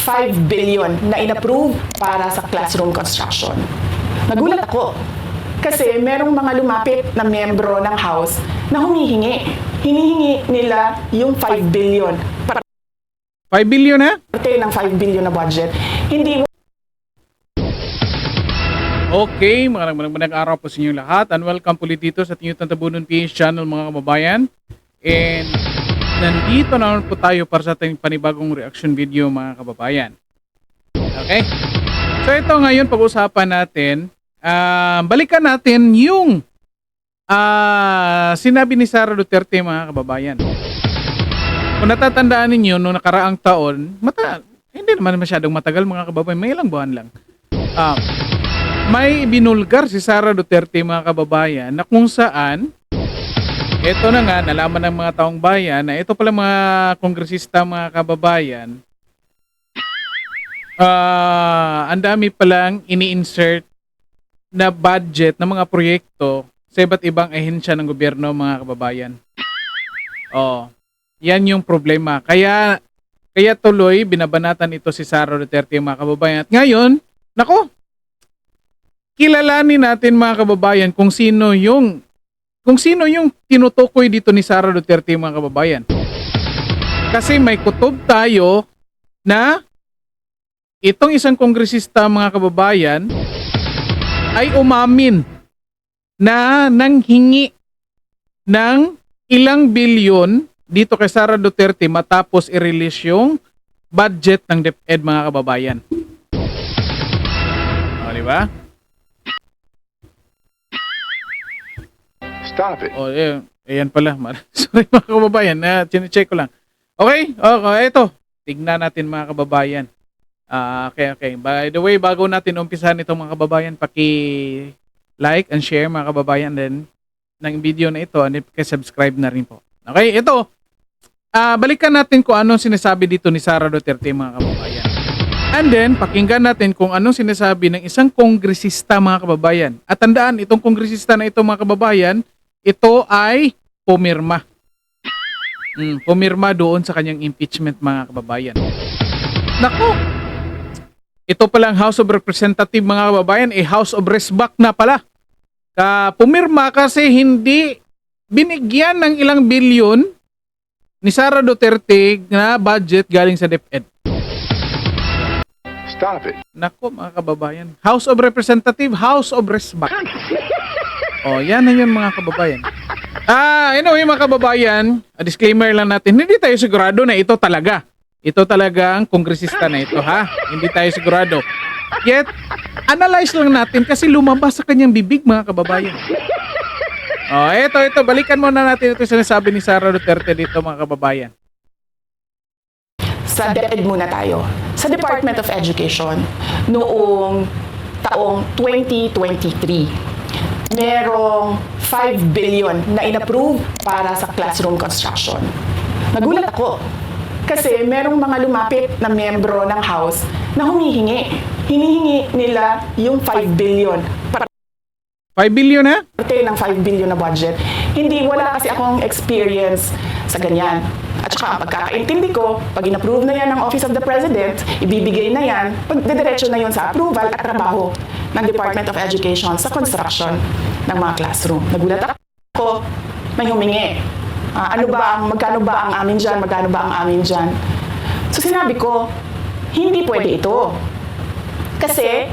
5 billion na inapprove para sa classroom construction. Nagulat ako kasi merong mga lumapit na miyembro ng House na humihingi. Hinihingi nila yung 5 billion. 5 billion ha? Parte ng 5 billion na budget. Hindi Okay, magandang araw po sa inyo lahat and welcome po ulit dito sa ating Tantabunan PH channel mga kababayan. And nandito naman po tayo para sa ating panibagong reaction video mga kababayan. Okay? So ito ngayon pag-usapan natin, balikan natin yung sinabi ni Sara Duterte mga kababayan. Kung natatandaan ninyo, noong nakaraang taon, hindi naman masyadong matagal mga kababayan, may ilang buwan lang. May binulgar si Sara Duterte mga kababayan na kung saan, ito na nga, nalaman ng mga taong bayan na ito pala mga kongresista mga kababayan, ang dami palang ini-insert na budget ng mga proyekto sa iba't ibang ahensya ng gobyerno mga kababayan. Yan yung problema. Kaya tuloy binabanatan ito si Sara Duterte mga kababayan. At ngayon, nako, kilalanin natin mga kababayan kung sino yung tinutukoy dito ni Sara Duterte mga kababayan. Kasi may kutob tayo na itong isang kongresista mga kababayan ay umamin na nanghingi ng ilang bilyon dito kay Sara Duterte matapos i-release yung budget ng DepEd mga kababayan. Di ba? Stop it. Ayan pala. Sorry mga kababayan, chine-check ko lang. Okay, ito. Tignan natin mga kababayan. Okay. By the way, bago natin umpisahan itong mga kababayan, paki-like and share mga kababayan din ng video na ito and paki-subscribe na rin po. Okay, ito. Balikan natin kung anong sinasabi dito ni Sara Duterte mga kababayan. And then, pakinggan natin kung anong sinasabi ng isang kongresista mga kababayan. At tandaan, itong kongresista na ito mga kababayan, ito ay pumirma. Pumirma doon sa kanyang impeachment mga kababayan. Nako! Ito palang House of Representatives mga kababayan, House of Resback na pala. Pumirma kasi hindi binigyan ng ilang bilyon ni Sara Duterte na budget galing sa DepEd. Stop it. Nako mga kababayan. House of Representatives, House of Resback. Yan na yun mga kababayan. Anyway mga kababayan, disclaimer lang natin, hindi tayo sigurado na ito talaga. Ito talagang kongresista na ito ha. Hindi tayo sigurado. Yet, analyze lang natin kasi lumabas sa kanyang bibig mga kababayan. Ito, balikan muna natin ito sinasabi ni Sara Duterte dito mga kababayan. sa DepEd muna tayo. Sa Department of Education, noong taong 2023, merong 5 billion na inapprove para sa classroom construction. Nagulat ako kasi merong mga lumapit na miyembro ng House na humihingi. Hinihingi nila yung 5 billion. 5 billion ha? Parte ng 5 billion na budget. Wala kasi akong experience sa ganyan. At saka ang pagkakaintindi ko, pag in-approve na yan ng Office of the President, ibibigay na yan, pagdidiretso na yun sa approval at trabaho ng Department of Education sa construction ng mga classroom. Nagulat ako, may humingi. Magkano ba ang amin dyan? So sinabi ko, hindi pwede ito. Kasi,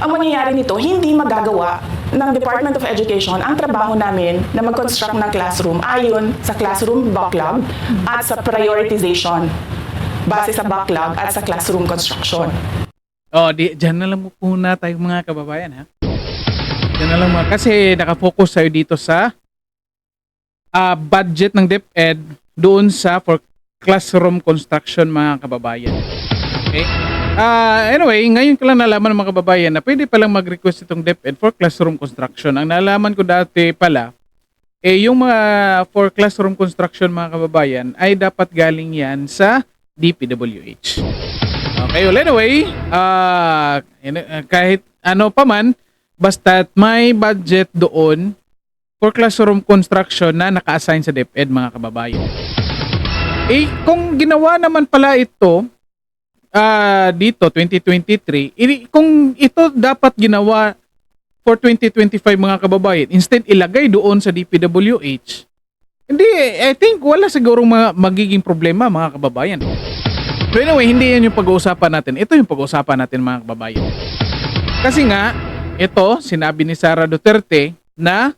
ang mangyayari nito, hindi magagawa ng Department of Education ang trabaho namin na mag-construct ng classroom ayon sa classroom backlog at sa prioritization base sa backlog at sa classroom construction. Diyan na lang muna tayo mga kababayan ha. Diyan na lang kasi nakafocus tayo dito sa budget ng DepEd doon sa for classroom construction mga kababayan. Okay? Anyway, ngayon ko lang nalaman mga kababayan na pwede palang mag-request itong DepEd for classroom construction. Ang nalaman ko dati pala, yung mga for classroom construction mga kababayan ay dapat galing yan sa DPWH. Okay, well anyway, kahit ano pa man, basta may budget doon for classroom construction na naka-assign sa DepEd mga kababayan. Kung ginawa naman pala ito, dito 2023, kung ito dapat ginawa for 2025 mga kababayan, instead ilagay doon sa DPWH, hindi, I think wala sigurong magiging problema mga kababayan. But anyway, hindi yan yung pag-uusapan natin. Ito yung pag-uusapan natin mga kababayan. Kasi nga, ito, sinabi ni Sara Duterte na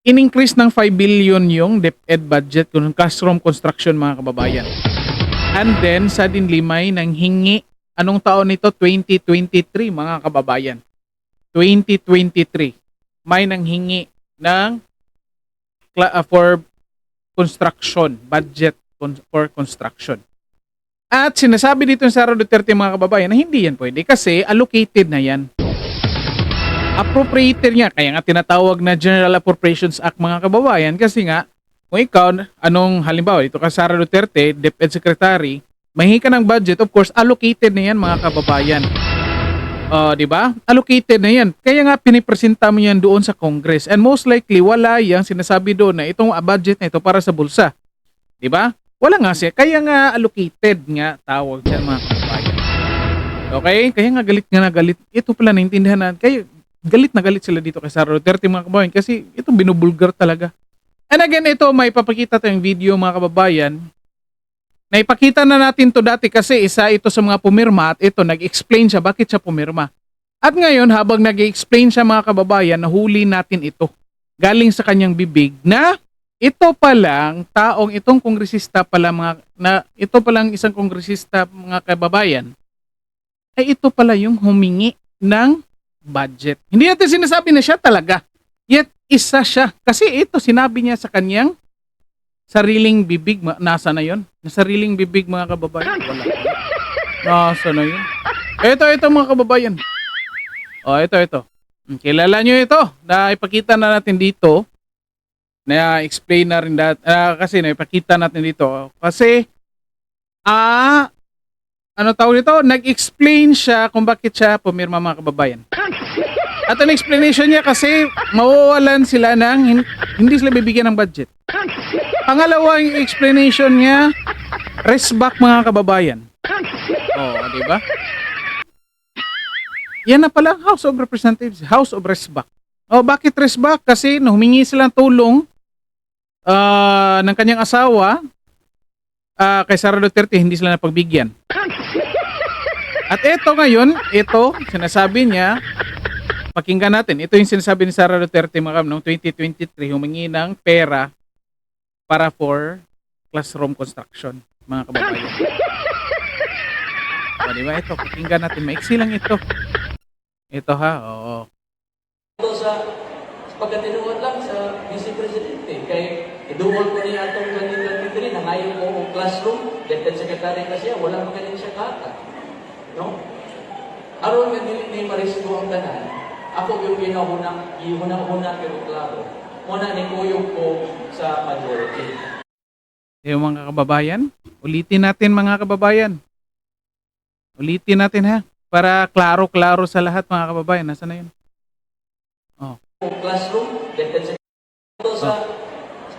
in-increase ng 5 billion yung DepEd budget kung classroom construction mga kababayan. And then, suddenly may nanghingi. Anong taon nito? 2023 mga kababayan. 2023. May nanghingi ng for construction, budget for construction. At sinasabi dito ng Sara Duterte mga kababayan na hindi yan pwede kasi allocated na yan. Appropriated niya, kaya nga tinatawag na General Appropriations Act mga kababayan kasi nga, kung ikaw, anong halimbawa, ito ka Sara Duterte, DepEd Secretary, mahingi ka ng budget, of course, allocated na yan mga kababayan. Di ba? Allocated na yan. Kaya nga pinipresenta mo yan doon sa Congress. And most likely, wala yang sinasabi doon na itong budget na ito para sa bulsa. Di ba? Wala nga siya. Kaya nga allocated nga tawag dyan mga kababayan. Okay? Kaya nga galit. Ito pala naintindihan na. Kaya galit na galit sila dito kay Sara Duterte mga kababayan kasi ito binubulgar talaga. And again, ito may papakita tayong video mga kababayan. Naipakita na natin to dati kasi isa ito sa mga pumirma at ito nag-explain siya bakit siya pumirma. At ngayon habang nag-explain siya mga kababayan, nahuli natin ito. Galing sa kanyang bibig na ito palang taong itong kongresista pala ito palang isang kongresista mga kababayan ay ito pala yung humingi ng budget. Hindi natin sinasabi na siya talaga. Yet isa siya kasi ito sinabi niya sa kanyang sariling bibig. Nasa na yon? Sa sariling bibig mga kababayan. Wala. Nasa na yun? Ito mga kababayan. Ito. Kilala nyo ito. Ipakita na natin dito. Na-explain na rin kasi naipakita natin dito. Kasi, ano tawag dito? Nag-explain siya kung bakit siya pumirma mga kababayan. At ang explanation niya kasi mawawalan sila ng hindi sila bibigyan ng budget. Pangalawa yung explanation niya, rest back mga kababayan. Di ba? Yan na pala House of Representatives, House of Rest back. Bakit rest back? Kasi humingi silang tulong ng kanyang asawa kay Sara Duterte, hindi sila napagbigyan. At ito ngayon, sinasabi niya, pakinggan natin, ito yung sinasabi ni Sara Duterte noong 2023, humingi ng pera para for classroom construction, mga kababayan. Diba? Ito, pakinggan natin, maiksi lang ito. Ito ha, oo. Ito sa pagkatinuod lang sa Vice Presidente, kay iduol ko niya itong 2023 na ngayon ko ang classroom, DepEd Secretary na siya, wala magaling siya kata. No? Aron nga ni Marisco ang tanan, ako yung ihunang-huna pero klaro. Muna ni Kuyog ko sa majority. Yung mga kababayan, ulitin natin mga kababayan. Ulitin natin ha, para klaro-klaro sa lahat mga kababayan. Nasaan na yun? Classroom, DepEd Secretary. Ito sa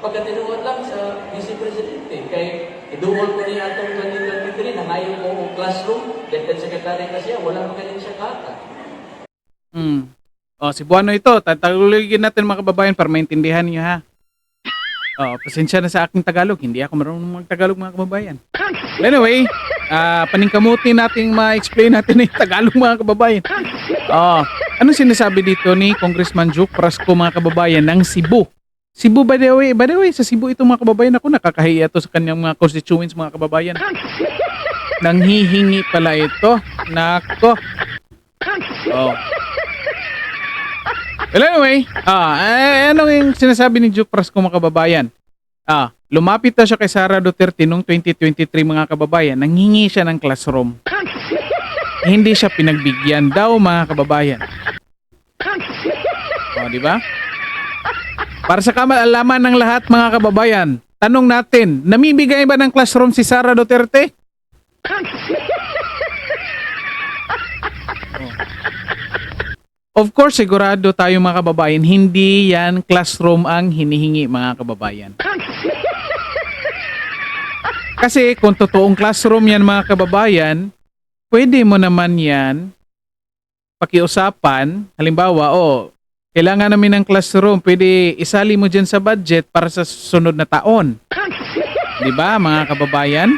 pagkatinuod lang sa Vice Presidente, kay iduol ko niya itong 2023 na ngayon ko ang classroom, DepEd Secretary na siya, wala magaling siya kata. Si Buano ito, tatagulogin natin mga kababayan para maintindihan niyo ha. Pasensya na sa aking Tagalog, hindi ako marunong mag-Tagalog mga kababayan. Anyway, paningkamutin natin ma-explain natin yung Tagalog mga kababayan. Ano sinasabi dito ni Congressman Juke Prasco mga kababayan ng Cebu? Cebu by the way, sa Cebu ito mga kababayan, ako nakakahiya to sa kanyang mga constituents mga kababayan. Nanghihingi pala ito. Nako. Well anyway, ano yung sinasabi ni Juke Prasco mga kababayan? Lumapit na siya kay Sara Duterte noong 2023 mga kababayan, nanghingi siya ng classroom. Hindi siya pinagbigyan daw mga kababayan. Di ba? Para sa kaalaman ng lahat mga kababayan, tanong natin, namibigay ba ng classroom si Sara Duterte? Of course, sigurado tayo mga kababayan, hindi yan classroom ang hinihingi mga kababayan. Kasi kung totoong classroom yan mga kababayan, pwede mo naman yan pakiusapan. Halimbawa, kailangan namin ng classroom, pwede isali mo dyan sa budget para sa susunod na taon. Di ba mga kababayan?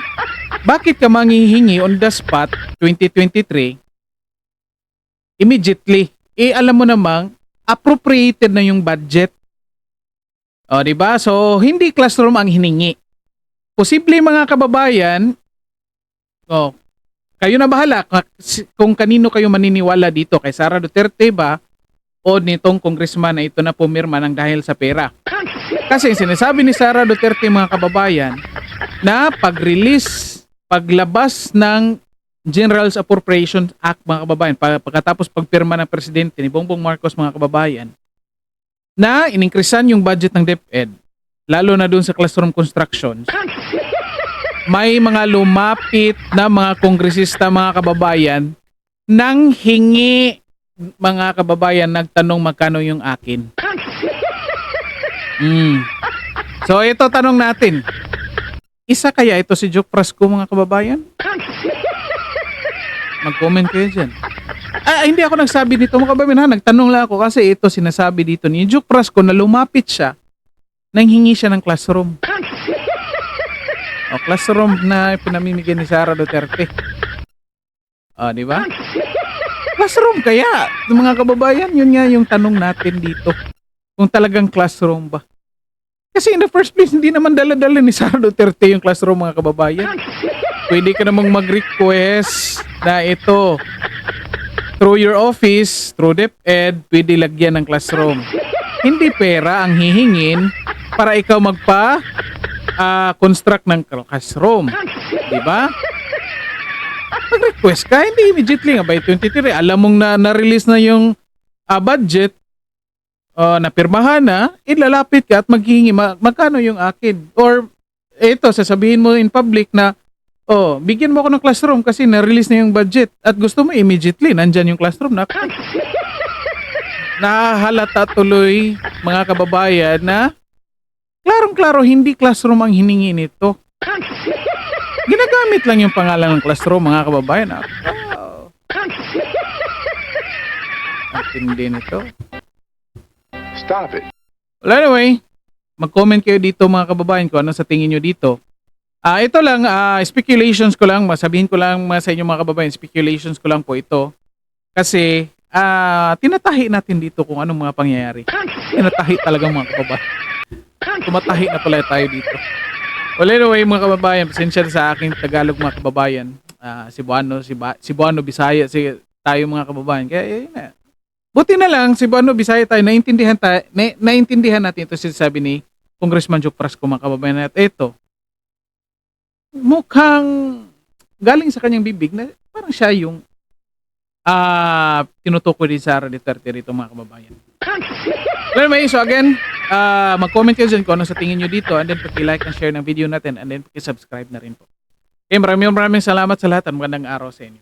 Bakit ka manghihingi on the spot 2023? Immediately. Alam mo namang appropriated na yung budget. O, di ba? So, hindi classroom ang hiningi. Posible mga kababayan, kayo na bahala kung kanino kayo maniniwala dito, kay Sara Duterte ba o nitong congressman na ito na pumirma ng dahil sa pera. Kasi sinasabi ni Sara Duterte mga kababayan na paglabas ng General's Appropriations Act mga kababayan, pagkatapos pagpirma ng presidente ni Bongbong Marcos mga kababayan, na iningkrisan yung budget ng DepEd, lalo na dun sa classroom constructions, may mga lumapit na mga kongresista mga kababayan nang hingi mga kababayan, nagtanong magkano yung akin. So ito tanong natin, isa kaya ito si Joke Prasco mga kababayan? Mag-comment kayo dyan. Hindi ako nagsabi dito mga kababayan ha, nagtanong lang ako kasi ito sinasabi dito ni Joke Prasco na lumapit siya nang hingi siya ng classroom. Classroom na pinamimigay ni Sara Duterte. Di ba? Classroom kaya, mga kababayan, yun nga yung tanong natin dito. Kung talagang classroom ba? Kasi in the first place, hindi naman dala-dala ni Sara Duterte yung classroom mga kababayan. Pwede ka namang mag-request na ito through your office, through DepEd, pwede lagyan ng classroom. Hindi pera ang hihingin para ikaw construct ng classroom. Diba? Mag-request ka, hindi immediately nga by 23. Alam mong na-release na yung budget, napirmahan na, ilalapit ka at maghihingi, magkano yung akin? Or, sasabihin mo in public na, bigyan mo ako ng classroom kasi na-release na yung budget at gusto mo immediately, nandyan yung classroom na. Nahalata tuloy mga kababayan na klarong-klaro hindi classroom ang hiningi nito. Ginagamit lang yung pangalan ng classroom mga kababayan. Ang tindi nito. Stop it. Well, anyway, mag-comment kayo dito mga kababayan kung ano sa tingin nyo dito. Ito lang, speculations ko lang, masabihin ko lang sa inyo mga kababayan, speculations ko lang po ito. Kasi, tinatahi natin dito kung anong mga pangyayari. Tinatahi talagang mga kababayan. Tumatahi na pala tayo dito. Well, anyway, mga kababayan, pasensya sa aking Tagalog mga kababayan. Cebuano, Bisaya, tayo mga kababayan. Kaya, yun na. Buti na lang, Cebuano, Bisaya tayo, naintindihan natin ito sinasabi ni Congressman Joke Prasco mga kababayan. At ito, mukhang galing sa kanyang bibig na parang siya yung tinutukoy ni Sara Duterte rito mga kababayan. Anyway, so again, mag-comment kayo dyan kung ano sa tingin nyo dito, and then paki-like and share ng video natin, and then paki-subscribe na rin po. Okay, maraming salamat sa lahat at magandang araw sa inyo.